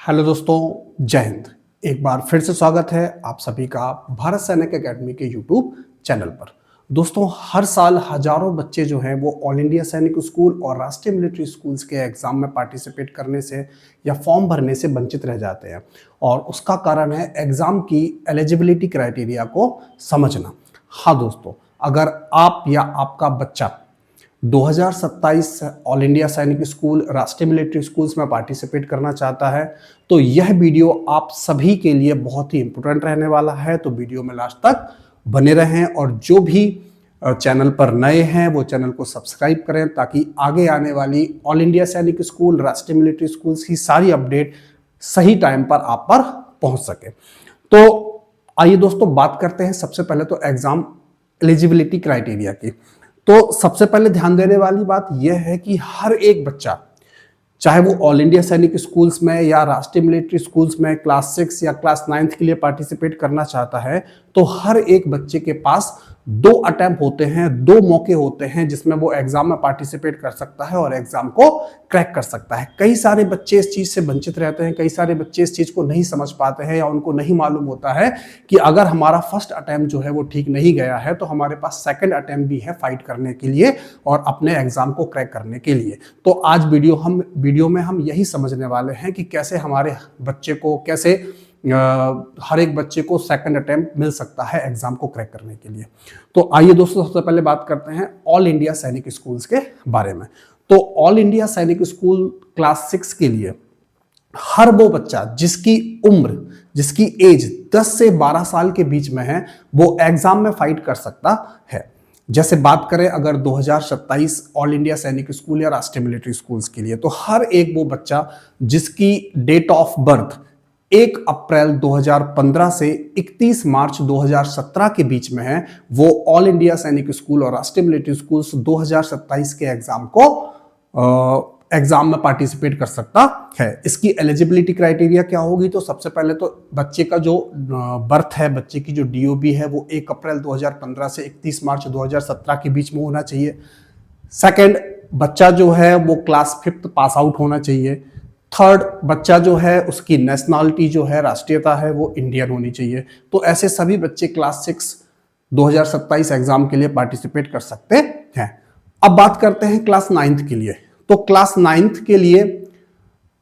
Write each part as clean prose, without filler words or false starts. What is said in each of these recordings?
Hello दोस्तों, जय हिंद। एक बार फिर से स्वागत है आप सभी का भारत सैनिक एकेडमी के यूट्यूब चैनल पर। दोस्तों, हर साल हजारों बच्चे जो हैं वो ऑल इंडिया सैनिक स्कूल और राष्ट्रीय मिलिट्री स्कूल्स के एग्जाम में पार्टिसिपेट करने से या फॉर्म भरने से वंचित रह जाते हैं और उसका कारण है एग्जाम की एलिजिबिलिटी क्राइटेरिया को समझना। हाँ दोस्तों, अगर आप या आपका बच्चा 2027 ऑल इंडिया सैनिक स्कूल राष्ट्रीय मिलिट्री स्कूल्स में पार्टिसिपेट करना चाहता है तो यह वीडियो आप सभी के लिए बहुत ही इंपॉर्टेंट रहने वाला है। तो वीडियो में लास्ट तक बने रहें और जो भी चैनल पर नए हैं वो चैनल को सब्सक्राइब करें ताकि आगे आने वाली ऑल इंडिया सैनिक स्कूल राष्ट्रीय मिलिट्री स्कूल्स की सारी अपडेट सही टाइम पर आप पर पहुंच सके। तो आइए दोस्तों, बात करते हैं सबसे पहले तो एग्जाम एलिजिबिलिटी क्राइटेरिया की। तो सबसे पहले ध्यान देने वाली बात यह है कि हर एक बच्चा, चाहे वो ऑल इंडिया सैनिक स्कूल्स में या राष्ट्रीय मिलिट्री स्कूल्स में क्लास 6 या क्लास 9 के लिए पार्टिसिपेट करना चाहता है, तो हर एक बच्चे के पास 2 अटेम्प्ट होते हैं, 2 मौके होते हैं जिसमें वो एग्जाम में पार्टिसिपेट कर सकता है और एग्जाम को क्रैक कर सकता है। कई सारे बच्चे इस चीज से वंचित रहते हैं, कई सारे बच्चे इस चीज को नहीं समझ पाते हैं या उनको नहीं मालूम होता है कि अगर हमारा फर्स्ट अटेम्प्ट जो है वो ठीक नहीं गया है तो हमारे पास सेकंड अटेम्प्ट भी है फाइट करने के लिए और अपने एग्जाम को क्रैक करने के लिए। तो आज वीडियो में हम यही समझने वाले हैं कि कैसे हमारे बच्चे को, कैसे हर एक बच्चे को सेकंड अटेम्प्ट मिल सकता है एग्जाम को क्रैक करने के लिए। तो आइए दोस्तों, सबसे पहले बात करते हैं ऑल इंडिया सैनिक स्कूल्स के बारे में। तो ऑल इंडिया सैनिक स्कूल क्लास 6 के लिए हर वो बच्चा जिसकी उम्र, जिसकी एज 10 से 12 साल के बीच में है, वो एग्जाम में फाइट कर सकता है। जैसे बात करें अगर 2027 ऑल इंडिया सैनिक स्कूल या राष्ट्रीय मिलिट्री स्कूल्स के लिए, तो हर एक वो बच्चा जिसकी डेट ऑफ बर्थ 1 अप्रैल 2015 से 31 मार्च 2017 के बीच में है, वो ऑल इंडिया सैनिक स्कूल और राष्ट्रीय मिलिट्री स्कूल्स 2027 के एग्जाम में पार्टिसिपेट कर सकता है। इसकी एलिजिबिलिटी क्राइटेरिया क्या होगी? तो सबसे पहले तो बच्चे का जो बर्थ है, बच्चे की जो डीओबी है वो 1 अप्रैल 2015 से 31 मार्च 2017 के बीच में होना चाहिए। सेकंड, बच्चा जो है वो क्लास 5 पास आउट होना चाहिए। थर्ड, बच्चा जो है उसकी नेशनलिटी जो है, राष्ट्रीयता है, वो इंडियन होनी चाहिए। तो ऐसे सभी बच्चे क्लास 6 2027 एग्जाम के लिए पार्टिसिपेट कर सकते हैं। अब बात करते हैं क्लास 9 के लिए। तो क्लास 9 के लिए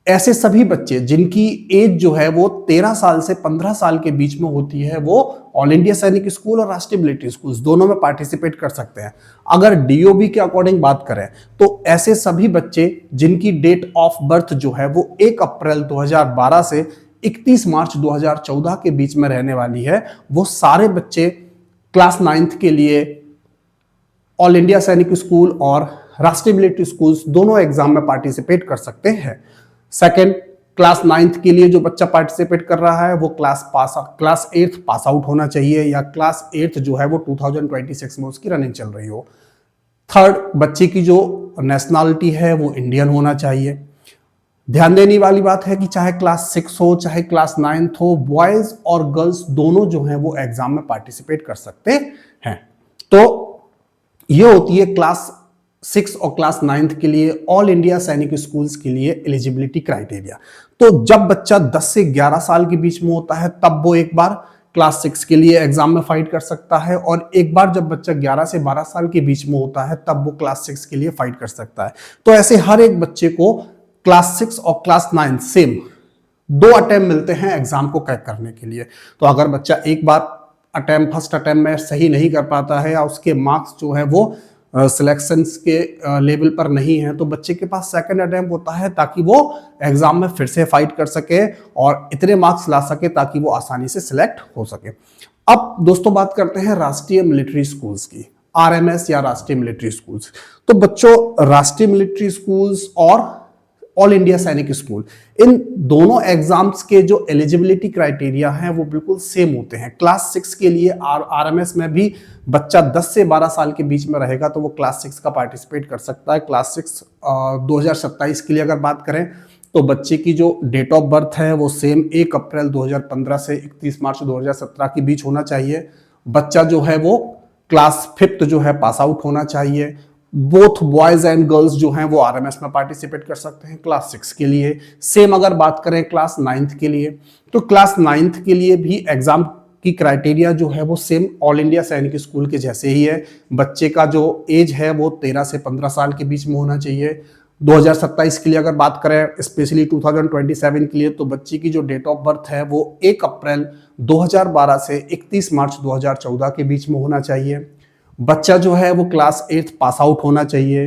ऐसे सभी बच्चे जिनकी एज जो है वो 13 साल से 15 साल के बीच में होती है, वो ऑल इंडिया सैनिक स्कूल और राष्ट्रीय मिलिट्री स्कूल्स दोनों में पार्टिसिपेट कर सकते हैं। अगर डीओबी के अकॉर्डिंग बात करें तो ऐसे सभी बच्चे जिनकी डेट ऑफ बर्थ जो है वो 1 अप्रैल 2012 से 31 मार्च 2014 के बीच में रहने वाली है, वो सारे बच्चे क्लास 9 के लिए ऑल इंडिया सैनिक स्कूल और राष्ट्रीय मिलिट्री स्कूल्स दोनों एग्जाम में पार्टिसिपेट कर सकते हैं। सेकेंड, क्लास 9 के लिए जो बच्चा पार्टिसिपेट कर रहा है वो क्लास 8 पास आउट होना चाहिए या क्लास 8 जो है वो 2026 में उसकी रनिंग चल रही हो। थर्ड, बच्चे की जो नेशनलिटी है वो इंडियन होना चाहिए। ध्यान देने वाली बात है कि चाहे क्लास 6 हो चाहे क्लास 9 हो, बॉयज और गर्ल्स दोनों जो हैं वो एग्जाम में पार्टिसिपेट कर सकते हैं। तो ये होती है क्लास 6 और क्लास 9 के लिए ऑल इंडिया सैनिक स्कूल्स के लिए एलिजिबिलिटी क्राइटेरिया। तो जब बच्चा 10 से 11 साल के बीच में होता है तब वो एक बार क्लास 6 के लिए एग्जाम में फाइट कर सकता है और एक बार जब बच्चा 11 से 12 साल के बीच में होता है तब वो क्लास 6 के लिए फाइट कर सकता है। तो ऐसे हर एक बच्चे को क्लास 6 और क्लास 9 सेम 2 अटेम्प्ट मिलते हैं एग्जाम को क्रैक करने के लिए। तो अगर बच्चा एक बार फर्स्ट अटेम्प्ट में सही नहीं कर पाता है या उसके मार्क्स जो है वो सिलेक्शंस के लेवल पर नहीं है, तो बच्चे के पास सेकंड अटेम्प्ट होता है ताकि वो एग्जाम में फिर से फाइट कर सके और इतने मार्क्स ला सके ताकि वो आसानी से सिलेक्ट हो सके। अब दोस्तों बात करते हैं राष्ट्रीय मिलिट्री स्कूल्स की, आरएमएस या राष्ट्रीय मिलिट्री स्कूल्स। तो बच्चों, राष्ट्रीय मिलिट्री स्कूल्स और ऑल इंडिया सैनिक स्कूल, इन दोनों एग्जाम्स के जो एलिजिबिलिटी क्राइटेरिया हैं वो बिल्कुल सेम होते हैं। क्लास 6 के लिए आरएमएस में भी बच्चा 10 से 12 साल के बीच में रहेगा तो वो क्लास 6 का पार्टिसिपेट कर सकता है। क्लास 6 2027 के लिए अगर बात करें तो बच्चे की जो डेट ऑफ बर्थ है वो सेम 1 अप्रैल 2015 से 31 मार्च 2017 के बीच होना चाहिए। बच्चा जो है वो क्लास 5 जो है पास आउट होना चाहिए बोथ बॉयज एंड गर्ल्स जो हैं वो आरएमएस में पार्टिसिपेट कर सकते हैं क्लास 6 के लिए। सेम अगर बात करें क्लास 9th के लिए, तो क्लास 9th के लिए भी एग्जाम की क्राइटेरिया जो है वो सेम ऑल इंडिया सैनिक स्कूल के जैसे ही है। बच्चे का जो एज है वो 13 से 15 साल के बीच में होना चाहिए। 2027 के लिए अगर बात करें, स्पेशली 2027 के लिए, तो बच्चे की जो डेट ऑफ बर्थ है वो 1 अप्रैल 2012 से 31 मार्च 2014 के बीच में होना चाहिए। बच्चा जो है वो क्लास 8th पास आउट होना चाहिए।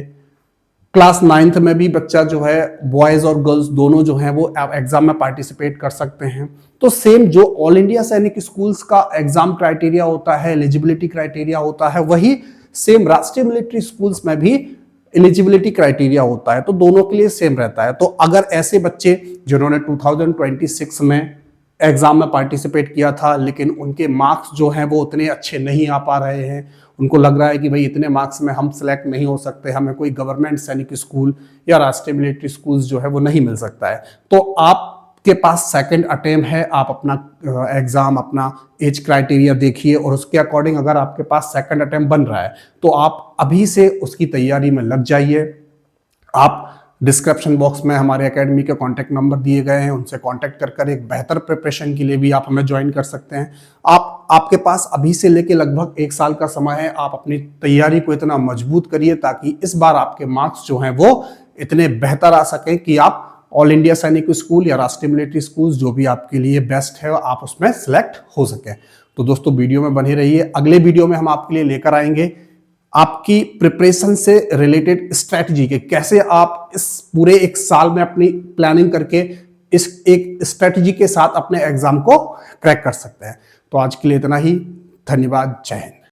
क्लास 9th में भी बच्चा जो है, बॉयज और गर्ल्स दोनों जो हैं वो एग्जाम में पार्टिसिपेट कर सकते हैं। तो सेम जो ऑल इंडिया सैनिक स्कूल्स का एग्जाम क्राइटेरिया होता है, एलिजिबिलिटी क्राइटेरिया होता है, वही सेम राष्ट्रीय मिलिट्री स्कूल्स में भी एलिजिबिलिटी क्राइटेरिया होता है। तो दोनों के लिए सेम रहता है। तो अगर ऐसे बच्चे जिन्होंने 2026 में एग्जाम में पार्टिसिपेट किया था लेकिन उनके मार्क्स जो हैं वो उतने अच्छे नहीं आ पा रहे हैं, उनको लग रहा है कि भाई इतने मार्क्स में हम सिलेक्ट नहीं हो सकते, हमें कोई गवर्नमेंट सैनिक स्कूल या राष्ट्रीय मिलिट्री स्कूल्स जो है वो नहीं मिल सकता है, तो आपके पास सेकंड अटेम्प्ट है। आप अपना एग्जाम, अपना एज क्राइटेरिया देखिए और उसके अकॉर्डिंग अगर आपके पास सेकंड अटेम्प्ट बन रहा है तो आप अभी से उसकी तैयारी में लग जाइए। आप डिस्क्रिप्शन बॉक्स में हमारे एकेडमी के कॉन्टैक्ट नंबर दिए गए हैं, उनसे कॉन्टैक्ट कर एक बेहतर प्रिपरेशन के लिए भी आप हमें ज्वाइन कर सकते हैं। आपके पास अभी से लेके लगभग 1 साल का समय है। आप अपनी तैयारी को इतना मजबूत करिए ताकि इस बार आपके मार्क्स जो हैं वो इतने बेहतर आ सकें कि आप ऑल इंडिया सैनिक स्कूल या राष्ट्रीय मिलिट्री स्कूल जो भी आपके लिए बेस्ट है आप उसमें सिलेक्ट हो सके। तो दोस्तों वीडियो में बने रहिए। अगले वीडियो में हम आपके लिए लेकर आएंगे आपकी प्रिपरेशन से रिलेटेड स्ट्रैटेजी के, कैसे आप इस पूरे 1 साल में अपनी प्लानिंग करके इस एक स्ट्रैटेजी के साथ अपने एग्जाम को क्रैक कर सकते हैं। तो आज के लिए इतना ही। धन्यवाद। जय हिंद।